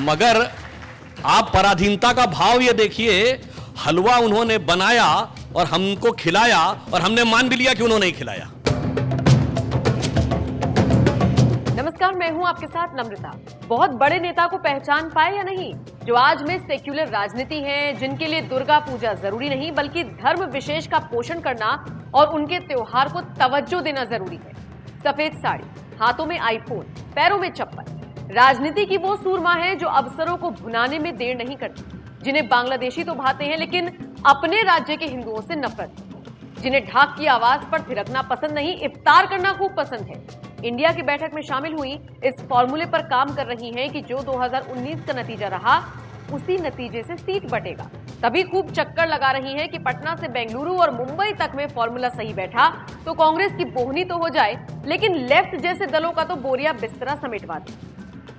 मगर आप पराधीनता का भाव ये देखिए, हलवा उन्होंने बनाया और हमको खिलाया और हमने मान भी लिया कि उन्होंने ही खिलाया। नमस्कार, मैं हूं आपके साथ नम्रता। बहुत बड़े नेता को पहचान पाए या नहीं, जो आज में सेक्युलर राजनीति है, जिनके लिए दुर्गा पूजा जरूरी नहीं बल्कि धर्म विशेष का पोषण करना और उनके त्योहार को तवज्जो देना जरूरी है। सफेद साड़ी, हाथों में आईफोन, पैरों में चप्पल, राजनीति की वो सूरमा है जो अवसरों को भुनाने में देर नहीं करती, जिन्हें बांग्लादेशी तो भाते हैं लेकिन अपने राज्य के हिंदुओं से नफरत, जिन्हें ढाक की आवाज पर थिरकना पसंद नहीं, इफ्तार करना खूब पसंद है। इंडिया की बैठक में शामिल हुई, इस फॉर्मूले पर काम कर रही हैं कि जो 2019 का नतीजा रहा उसी नतीजे से सीट बटेगा। तभी खूब चक्कर लगा रही हैं कि पटना से बेंगलुरु और मुंबई तक में फॉर्मूला सही बैठा तो कांग्रेस की बोहनी तो हो जाए, लेकिन लेफ्ट जैसे दलों का तो बोरिया बिस्तरा समेटवा दे।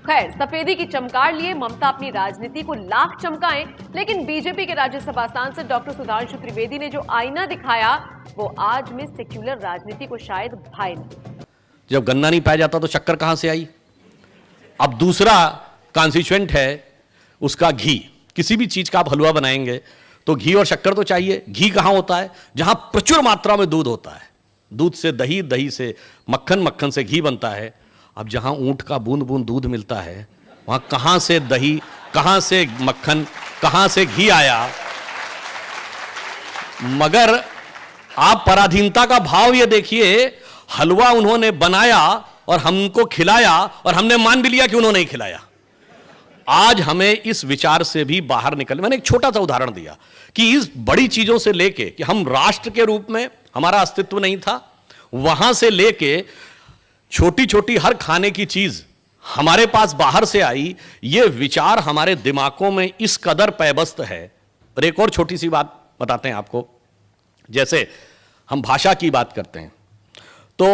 खैर, सफेदी की चमकार लिए ममता अपनी राजनीति को लाख चमकाएं, लेकिन बीजेपी के राज्यसभा सांसद डॉक्टर सुधांशु त्रिवेदी ने जो आईना दिखाया वो आज में सेक्युलर राजनीति को शायद भाए नहीं। जब गन्ना नहीं पाया जाता तो शक्कर कहां से आई? अब दूसरा कॉन्स्टिट्यूएंट है उसका घी। किसी भी चीज का आप हलवा बनाएंगे तो घी और शक्कर तो चाहिए। घी कहां होता है? जहां प्रचुर मात्रा में दूध होता है। दूध से दही, दही से मक्खन, मक्खन से घी बनता है। अब जहां ऊंट का बूंद बूंद दूध मिलता है वहां कहां से दही, कहां से मक्खन, कहां से घी आया? मगर आप पराधीनता का भाव ये देखिए, हलवा उन्होंने बनाया और हमको खिलाया और हमने मान भी लिया कि उन्होंने ही खिलाया। आज हमें इस विचार से भी बाहर निकल, मैंने एक छोटा सा उदाहरण दिया कि इस बड़ी चीजों से लेके कि हम राष्ट्र के रूप में हमारा अस्तित्व नहीं था, वहां से लेके छोटी छोटी हर खाने की चीज हमारे पास बाहर से आई, ये विचार हमारे दिमागों में इस कदर पैबस्त है। और एक और छोटी सी बात बताते हैं आपको, जैसे हम भाषा की बात करते हैं तो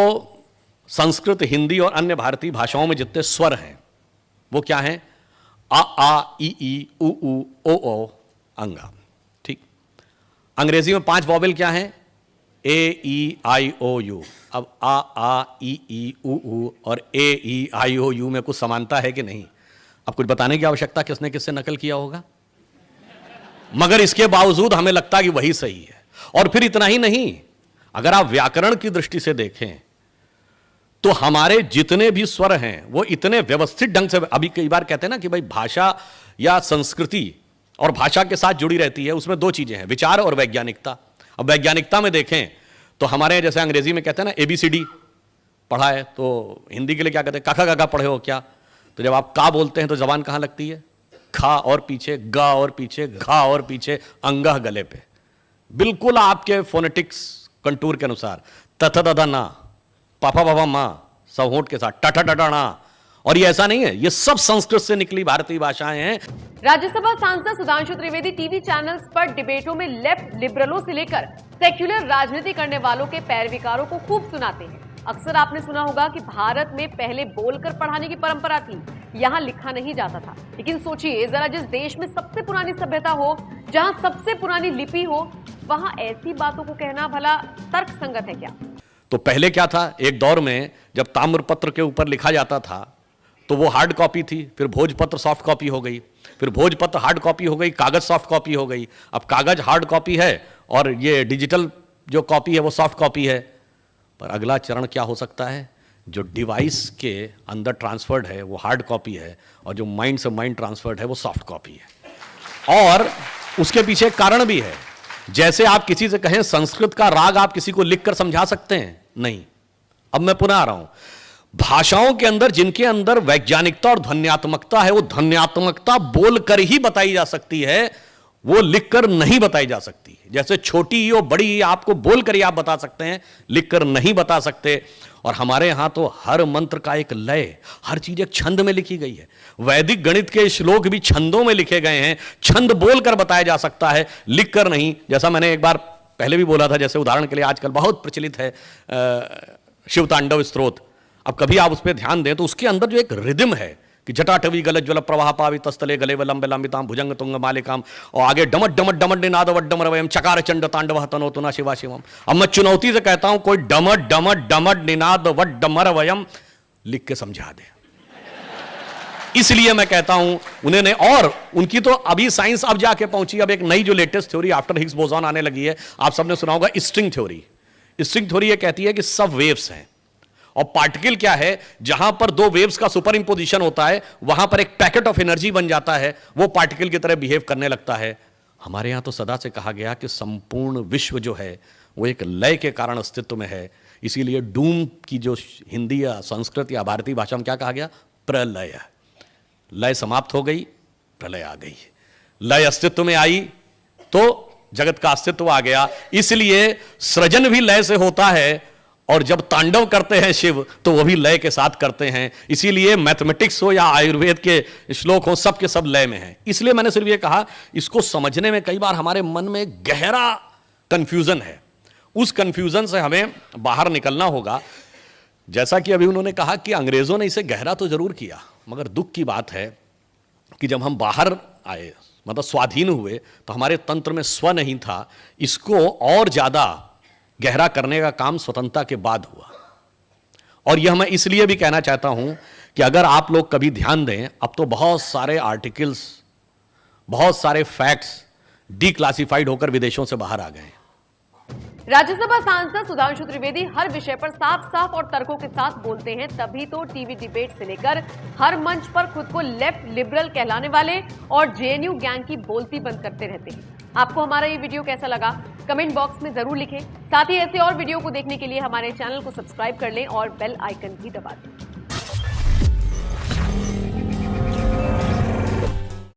संस्कृत, हिंदी और अन्य भारतीय भाषाओं में जितने स्वर हैं वो क्या हैं? आ, ई, उ, ओ, अंगा। ठीक। अंग्रेजी में 5 वॉवेल क्या हैं? ए, ई, आई, ओ, यू। अब आ, ई, उ और ए, ई, आई, ओ, यू में कुछ समानता है कि नहीं? अब कुछ बताने की आवश्यकता किसने किससे नकल किया होगा, मगर इसके बावजूद हमें लगता है कि वही सही है। और फिर इतना ही नहीं, अगर आप व्याकरण की दृष्टि से देखें तो हमारे जितने भी स्वर हैं वो इतने व्यवस्थित ढंग से, अभी कई बार कहते हैं ना कि भाई भाषा या संस्कृति और भाषा के साथ जुड़ी रहती है, उसमें 2 चीजें हैं, विचार और वैज्ञानिकता। अब वैज्ञानिकता में देखें तो हमारे जैसे अंग्रेजी में कहते हैं ना ABCD पढ़ा है, तो हिंदी के लिए क्या कहते हैं? काका काका पढ़े हो क्या? तो जब आप का बोलते हैं तो जबान कहां लगती है? खा और पीछे, गा और पीछे, घा और पीछे, अंगह गले पे, बिल्कुल आपके फोनेटिक्स कंटूर के अनुसार। तथा तथा ना, पापा पापा मां, सब होंठ के साथ, टटा टटा ना। और ये ऐसा नहीं है, ये सब संस्कृत से निकली भारतीय भाषाएं हैं। राज्यसभा सांसद सुधांशु त्रिवेदी टीवी चैनल्स पर डिबेटों में लेफ्ट लिबरलों से लेकर सेक्युलर राजनीति करने वालों के पैरविकारों को खूब सुनाते हैं। अक्सर आपने सुना होगा कि भारत में पहले बोलकर पढ़ाने की परंपरा थी, यहाँ लिखा नहीं जाता था। लेकिन सोचिए जरा, जिस देश में सबसे पुरानी सभ्यता हो, जहाँ सबसे पुरानी लिपि हो, वहां ऐसी बातों को कहना भला तर्क संगत है क्या? तो पहले क्या था, एक दौर में जब ताम्रपत्र के ऊपर लिखा जाता था तो वो हार्ड कॉपी थी, फिर भोजपत्र सॉफ्ट कॉपी हो गई, फिर भोजपत्र हार्ड कॉपी हो गई, कागज सॉफ्ट कॉपी हो गई। अब कागज हार्ड कॉपी है और ये डिजिटल जो कॉपी है वो सॉफ्ट कॉपी है। पर अगला चरण क्या हो सकता है? जो डिवाइस के अंदर ट्रांसफर्ड है वो हार्ड कॉपी है और जो माइंड से माइंड ट्रांसफर्ड है वो सॉफ्ट कॉपी है। और उसके पीछे एक कारण भी है। जैसे आप किसी से कहें संस्कृत का राग आप किसी को लिखकर समझा सकते हैं? नहीं। अब मैं पुनः आ रहा हूं, भाषाओं के अंदर जिनके अंदर वैज्ञानिकता और ध्वन्यात्मकता है, वो ध्वन्यात्मकता बोलकर ही बताई जा सकती है, वो लिखकर नहीं बताई जा सकती। जैसे छोटी और बड़ी आपको बोलकर ही आप बता सकते हैं, लिखकर नहीं बता सकते। और हमारे यहां तो हर मंत्र का एक लय, हर चीज एक छंद में लिखी गई है। वैदिक गणित के श्लोक भी छंदों में लिखे गए हैं। छंद बोलकर बताया जा सकता है, लिखकर नहीं। जैसा मैंने एक बार पहले भी बोला था, जैसे उदाहरण के लिए आजकल बहुत प्रचलित है शिव तांडव स्तोत्र। अब कभी आप उस पर ध्यान दें तो उसके अंदर जो एक रिदम है कि जटाटवी गलत ज्वल प्रवाह पावि तस्तले गले वलंबे लंबिताम भुजंग तुंग मालिकाम, और आगे डमट डमट डमट निनाद वड्डम रवयम चकार चंड तांडव तनोतुना शिवा शिवम। अब मैं चुनौती से कहता हूं, कोई डमट डमट डमट निनाद वड्डम रवयम लिख के समझा दे। इसलिए मैं कहता हूं उन्होंने, और उनकी तो अभी साइंस अब जाके पहुंची, अब एक नई जो latest theory after Higgs boson आने लगी है, आप सबने सुना होगा स्ट्रिंग थ्योरी। स्ट्रिंग थ्योरी ये कहती है कि सब वेव्स हैं और पार्टिकल क्या है, जहां पर दो वेव्स का सुपर इंपोजिशन होता है वहां पर एक पैकेट ऑफ एनर्जी बन जाता है, वो पार्टिकल की तरह बिहेव करने लगता है। हमारे यहां तो सदा से कहा गया कि संपूर्ण विश्व जो है वो एक लय के कारण अस्तित्व में है। इसीलिए डूम की जो हिंदी या संस्कृत या भारतीय भाषा में क्या कहा गया, प्रलय। लय समाप्त हो गई, प्रलय आ गई। लय अस्तित्व में आई तो जगत का अस्तित्व आ गया। इसलिए सृजन भी लय से होता है, और जब तांडव करते हैं शिव तो वो भी लय के साथ करते हैं। इसीलिए मैथमेटिक्स हो या आयुर्वेद के श्लोक हो, सब के सब लय में है। इसलिए मैंने सिर्फ ये कहा, इसको समझने में कई बार हमारे मन में गहरा कंफ्यूजन है, उस कंफ्यूजन से हमें बाहर निकलना होगा। जैसा कि अभी उन्होंने कहा कि अंग्रेजों ने इसे गहरा तो जरूर किया, मगर दुख की बात है कि जब हम बाहर आए, मतलब स्वाधीन हुए, तो हमारे तंत्र में स्व नहीं था। इसको और ज्यादा गहरा करने का काम स्वतंत्रता के बाद हुआ। और यह मैं इसलिए भी कहना चाहता हूं कि अगर आप लोग कभी ध्यान दें, अब तो बहुत सारे आर्टिकल्स, बहुत सारे फैक्ट्स डिक्लासिफाइड होकर विदेशों से बाहर आ गए हैं। राज्यसभा सांसद सुधांशु त्रिवेदी हर विषय पर साफ साफ और तर्कों के साथ बोलते हैं, तभी तो टीवी डिबेट से लेकर हर मंच पर खुद को लेफ्ट लिबरल कहलाने वाले और जेएनयू गैंग की बोलती बंद करते रहते हैं। आपको हमारा ये वीडियो कैसा लगा कमेंट बॉक्स में जरूर लिखें। साथ ही ऐसे और वीडियो को देखने के लिए हमारे चैनल को सब्सक्राइब कर लें और बेल आइकन भी दबा दें।